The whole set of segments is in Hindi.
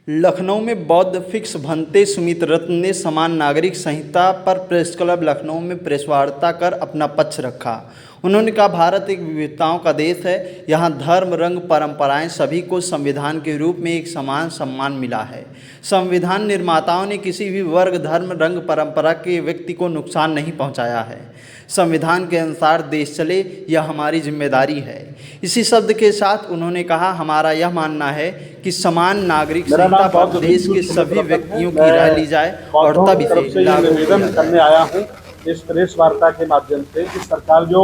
लखनऊ में बौद्ध फिक्स भंते सुमित रत्न ने समान नागरिक संहिता पर प्रेस क्लब लखनऊ में प्रेस वार्ता कर अपना पक्ष रखा। उन्होंने कहा, भारत एक विविधताओं का देश है। यहाँ धर्म, रंग, परंपराएं सभी को संविधान के रूप में एक समान सम्मान मिला है। संविधान निर्माताओं ने किसी भी वर्ग, धर्म, रंग, परंपरा के व्यक्ति को नुकसान नहीं पहुँचाया है। संविधान के अनुसार देश चले, यह हमारी जिम्मेदारी है। इसी शब्द के साथ उन्होंने कहा, हमारा यह मानना है कि समान नागरिक संहिता पर देश के सभी व्यक्तियों की राय ली जाए और तब इसे लागू किया जाए। करने आया हूँ इस प्रेस वार्ता के माध्यम से कि सरकार जो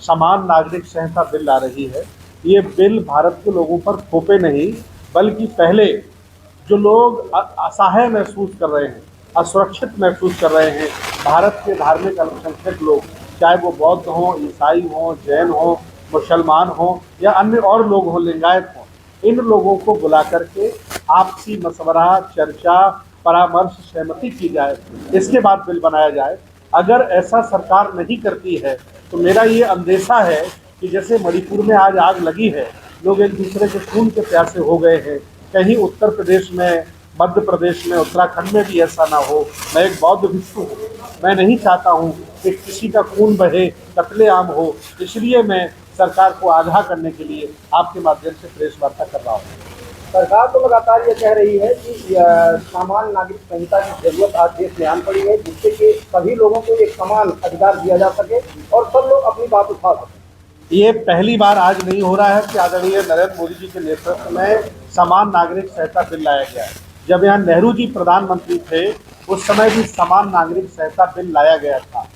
समान नागरिक संहिता बिल ला रही है, ये बिल भारत के लोगों पर थोपे नहीं, बल्कि पहले जो लोग असहाय महसूस कर रहे हैं, असुरक्षित महसूस कर रहे हैं, भारत के धार्मिक अल्पसंख्यक लोग, चाहे वो बौद्ध हों, ईसाई हों, जैन हों, मुसलमान हों या अन्य और लोग हों, लिंगायत हों, इन लोगों को बुला करके आपसी मशवरा, चर्चा, परामर्श, सहमति की जाए, इसके बाद बिल बनाया जाए। अगर ऐसा सरकार नहीं करती है तो मेरा ये अंदेशा है कि जैसे मणिपुर में आज आग लगी है, लोग एक दूसरे के खून के प्यासे हो गए हैं, कहीं उत्तर प्रदेश में, मध्य प्रदेश में, उत्तराखंड में भी ऐसा ना हो। मैं एक बौद्ध भिक्षु हूँ, मैं नहीं चाहता हूँ कि किसी का खून बहे, कत्लेआम हो, इसलिए मैं सरकार को आगाह करने के लिए आपके माध्यम से प्रेस वार्ता कर रहा हूँ। सरकार तो लगातार ये कह रही है कि समान नागरिक संहिता की जरूरत आज देश में आन पड़ी है, जिससे कि सभी लोगों को एक समान अधिकार दिया जा सके और सब लोग अपनी बात उठा सकें। ये पहली बार आज नहीं हो रहा है कि आदरणीय नरेंद्र मोदी जी के नेतृत्व में समान नागरिक संहिता बिल लाया गया है। जब यहाँ नेहरू जी प्रधानमंत्री थे, उस समय भी समान नागरिक संहिता बिल लाया गया था।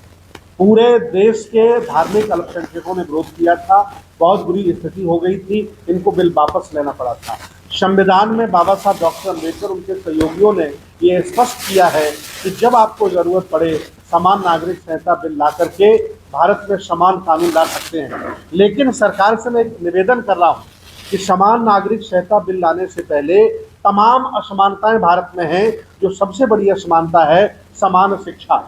पूरे देश के धार्मिक अल्पसंख्यकों ने विरोध किया था, बहुत बुरी स्थिति हो गई थी, इनको बिल वापस लेना पड़ा था। संविधान में बाबा साहब डॉक्टर अम्बेडकर, उनके सहयोगियों ने ये स्पष्ट किया है कि जब आपको जरूरत पड़े समान नागरिक संहिता बिल ला करके भारत में समान कानून ला सकते हैं। लेकिन सरकार से मैं एक निवेदन कर रहा हूँ कि समान नागरिक संहिता बिल लाने से पहले तमाम असमानताएं भारत में हैं। जो सबसे बड़ी असमानता है समान शिक्षा।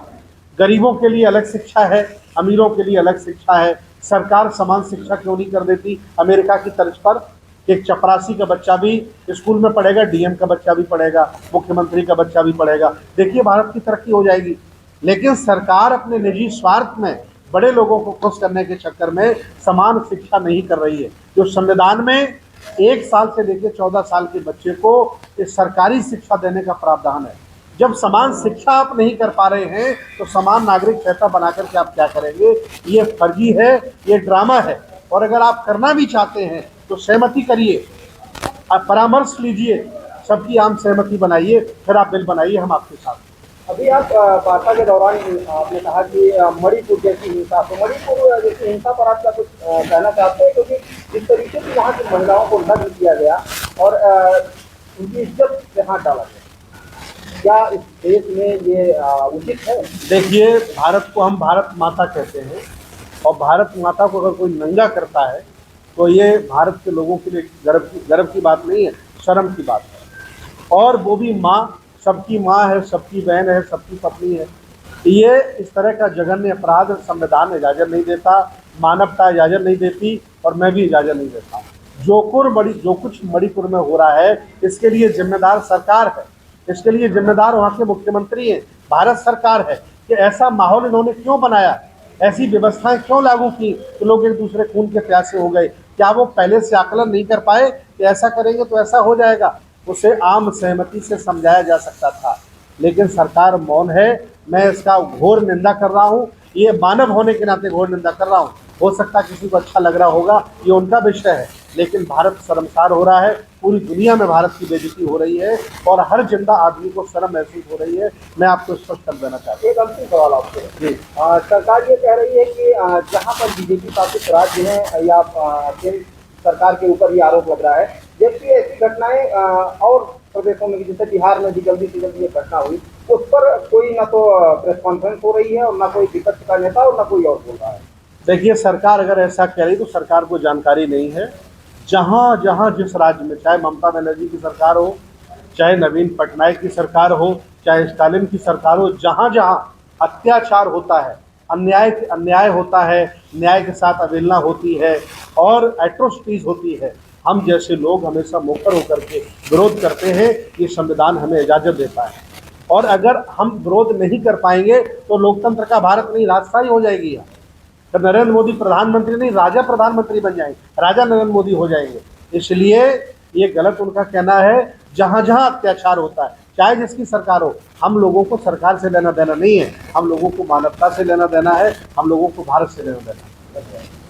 गरीबों के लिए अलग शिक्षा है, अमीरों के लिए अलग शिक्षा है। सरकार समान शिक्षा क्यों नहीं कर देती अमेरिका की तर्ज पर? एक चपरासी का बच्चा भी स्कूल में पढ़ेगा, डीएम का बच्चा भी पढ़ेगा, मुख्यमंत्री का बच्चा भी पढ़ेगा। देखिए भारत की तरक्की हो जाएगी। लेकिन सरकार अपने निजी स्वार्थ में बड़े लोगों को खुश करने के चक्कर में समान शिक्षा नहीं कर रही है। जो संविधान में 1 साल से लेकर 14 साल के बच्चे को सरकारी शिक्षा देने का प्रावधान है। जब समान शिक्षा आप नहीं कर पा रहे हैं तो समान नागरिक संहिता बना करके आप क्या करेंगे? ये फर्जी है, ये ड्रामा है। और अगर आप करना भी चाहते हैं तो सहमति करिए, आप परामर्श लीजिए, सबकी आम सहमति बनाइए, फिर आप बिल बनाइए, हम आपके साथ। अभी आप वार्ता के दौरान आपने कहा कि मणिपुर जैसी हिंसा, तो मणिपुर जैसी हिंसा पर आप क्या कुछ कहना चाहते हैं? क्योंकि जिस तरीके से वहाँ की महिलाओं को नग्न किया गया और उनकी इज्जत पे हाथ डाला गया, क्या इस देश में ये उचित है? देखिए, भारत को हम भारत माता कहते हैं और भारत माता को अगर कोई नंगा करता है तो ये भारत के लोगों के लिए गर्व की बात नहीं है, शर्म की बात है। और वो भी माँ, सबकी माँ है, सबकी बहन है, सबकी पत्नी है। ये इस तरह का जघन्य अपराध संविधान इजाज़त नहीं देता, मानवता इजाज़त नहीं देती और मैं भी इजाज़त नहीं देता। जो कुछ मणिपुर में हो रहा है, इसके लिए जिम्मेदार सरकार है, इसके लिए जिम्मेदार वहाँ के मुख्यमंत्री हैं, भारत सरकार है कि ऐसा माहौल इन्होंने क्यों बनाया, ऐसी व्यवस्थाएं क्यों लागू की कि लोग एक दूसरे खून के प्यासे हो गए। क्या वो पहले से आकलन नहीं कर पाए कि ऐसा करेंगे तो ऐसा हो जाएगा? उसे आम सहमति से समझाया जा सकता था, लेकिन सरकार मौन है। मैं इसका घोर निंदा कर रहा हूँ, ये मानव होने के नाते घोर निंदा कर रहा हूँ। हो सकता है किसी को अच्छा लग रहा होगा, ये उनका विषय है, लेकिन भारत शर्मसार हो रहा है। पूरी दुनिया में भारत की बेइज्जती हो रही है और हर जिंदा आदमी को शर्म महसूस हो रही है। मैं आपको स्पष्ट कर देना चाहता हूँ। एक अंतिम सवाल आपसे जी। सरकार ये कह रही है कि जहाँ पर बीजेपी शासित राज्य हैं या केंद्र सरकार के ऊपर ये आरोप लग रहा है, जबकि ऐसी घटनाएं और प्रदेशों में, जैसे बिहार में भी जल्दी से जल्दी ये घटना हुई, उस पर कोई ना तो प्रेस कॉन्फ्रेंस हो रही है और ना कोई विपक्ष का नेता और ना कोई और बोल रहा है। देखिए, सरकार अगर ऐसा कह रही तो सरकार को जानकारी नहीं है। जहाँ जहाँ जिस राज्य में, चाहे ममता बनर्जी की सरकार हो, चाहे नवीन पटनायक की सरकार हो, चाहे स्टालिन की सरकार हो, जहाँ जहाँ अत्याचार होता है, अन्याय होता है, न्याय के साथ अवहेलना होती है और एट्रोसिटीज़ होती है, हम जैसे लोग हमेशा मुखर होकर के विरोध करते हैं, ये संविधान हमें इजाज़त देता है। और अगर हम विरोध नहीं कर पाएंगे तो लोकतंत्र का भारत नहीं राजशाही हो जाएगी। तो नरेंद्र मोदी प्रधानमंत्री नहीं, राजा प्रधानमंत्री बन जाएंगे, राजा नरेंद्र मोदी हो जाएंगे। इसलिए ये गलत उनका कहना है। जहाँ जहाँ अत्याचार होता है, चाहे जिसकी सरकार हो, हम लोगों को सरकार से लेना देना नहीं है, हम लोगों को मानवता से लेना देना है, हम लोगों को भारत से लेना देना है।